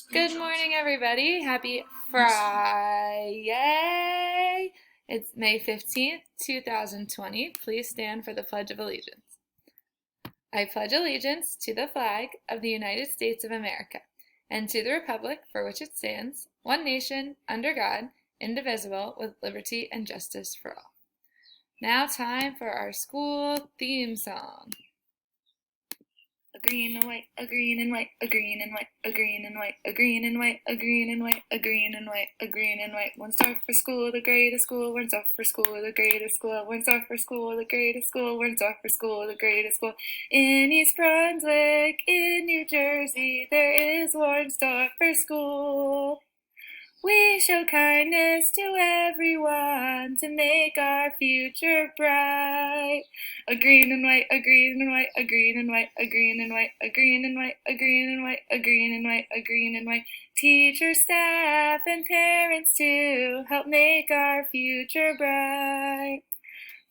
Good morning, everybody. Happy Friday. It's May 15th, 2020. Please stand for the Pledge of Allegiance. I pledge allegiance to the flag of the United States of America and to the republic for which it stands, one nation, under God, indivisible, with liberty and justice for all. Now time for our school theme song. A green and white, a green and white, a green and white, a green and white, a green and white, a green and white, a green and white, a green and white. One star for school, the greatest school. One star for school, the greatest school. One star for school, the greatest school. One star for school, the greatest school. In East Brunswick, in New Jersey, there is one star for school. We show kindness to everyone to make our future bright. A green and white, a green and white, a green and white, a green and white, a green and white, a green and white, a green and white, a green and white. Teachers, staff, and parents too help make our future bright.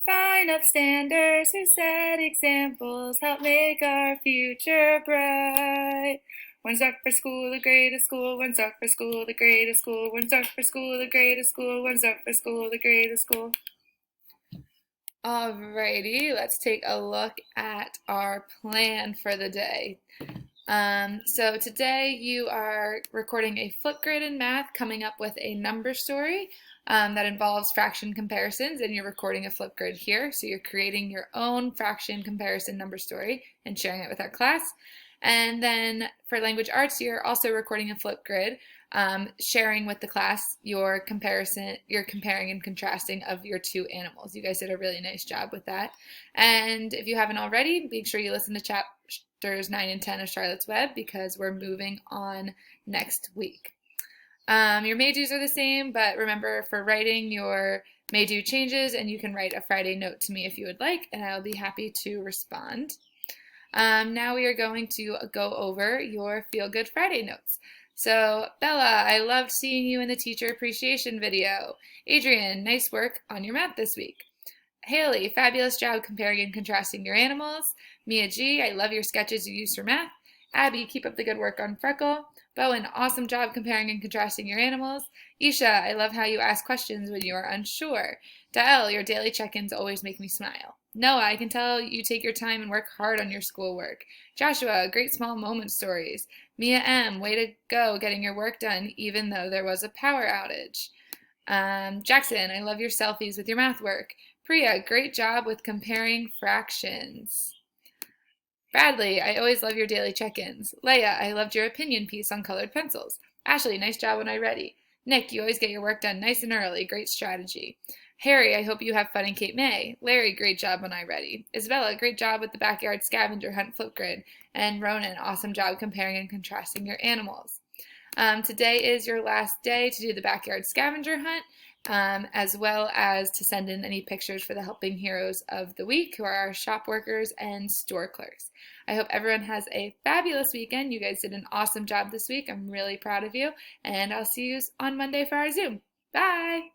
Fine upstanders who set examples help make our future bright. One star for school, the greatest school. One star for school, the greatest school. One star for school, the greatest school. One star for school, the greatest school. Alrighty, let's take a look at our plan for the day. So today you are recording a Flipgrid in math, coming up with a number story that involves fraction comparisons, and you're recording a Flipgrid here. So you're creating your own fraction comparison number story and sharing it with our class. And then for language arts, you're also recording a Flipgrid, sharing with the class your comparing and contrasting of your two animals. You guys did a really nice job with that. And if you haven't already, make sure you listen to chapters 9 and 10 of Charlotte's Web, because we're moving on next week. Your may-dos are the same, but remember, for writing, your may-do changes, and you can write a Friday note to me if you would like, and I'll be happy to respond. Now we are going to go over your Feel Good Friday notes. So, Bella, I loved seeing you in the teacher appreciation video. Adrian, nice work on your math this week. Haley, fabulous job comparing and contrasting your animals. Mia G, I love your sketches you use for math. Abby, keep up the good work on Freckle. Bowen, awesome job comparing and contrasting your animals. Isha, I love how you ask questions when you are unsure. Dael, your daily check-ins always make me smile. Noah, I can tell you take your time and work hard on your schoolwork. Joshua, great small moment stories. Mia M, way to go getting your work done even though there was a power outage. Jackson, I love your selfies with your math work. Priya, great job with comparing fractions. Bradley, I always love your daily check-ins. Leia, I loved your opinion piece on colored pencils. Ashley, nice job when I ready. Nick, you always get your work done nice and early. Great strategy. Harry, I hope you have fun in Cape May. Larry, great job when I ready. Isabella, great job with the backyard scavenger hunt Flipgrid. And Ronan, awesome job comparing and contrasting your animals. Today is your last day to do the backyard scavenger hunt, as well as to send in any pictures for the helping heroes of the week, who are our shop workers and store clerks. I hope everyone has a fabulous weekend. You guys did an awesome job this week. I'm really proud of you, and I'll see you on Monday for our Zoom. Bye!